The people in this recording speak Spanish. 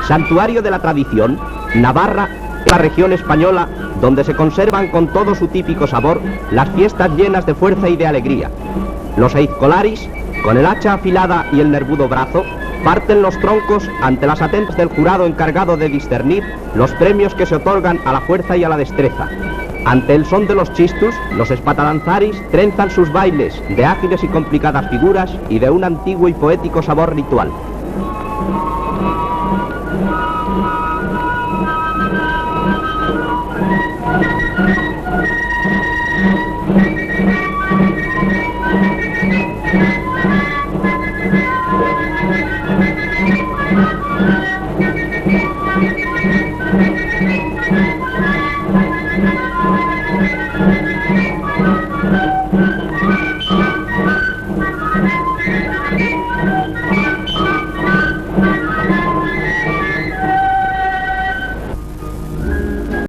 Santuario de la tradición, Navarra es la región española donde se conservan con todo su típico sabor las fiestas llenas de fuerza y de alegría. Los aizcolaris, con el hacha afilada y el nervudo brazo, parten los troncos ante las atentas del jurado encargado de discernir los premios que se otorgan a la fuerza y a la destreza. Ante el son de los chistus, los espatalanzaris trenzan sus bailes de ágiles y complicadas figuras y de un antiguo y poético sabor ritual.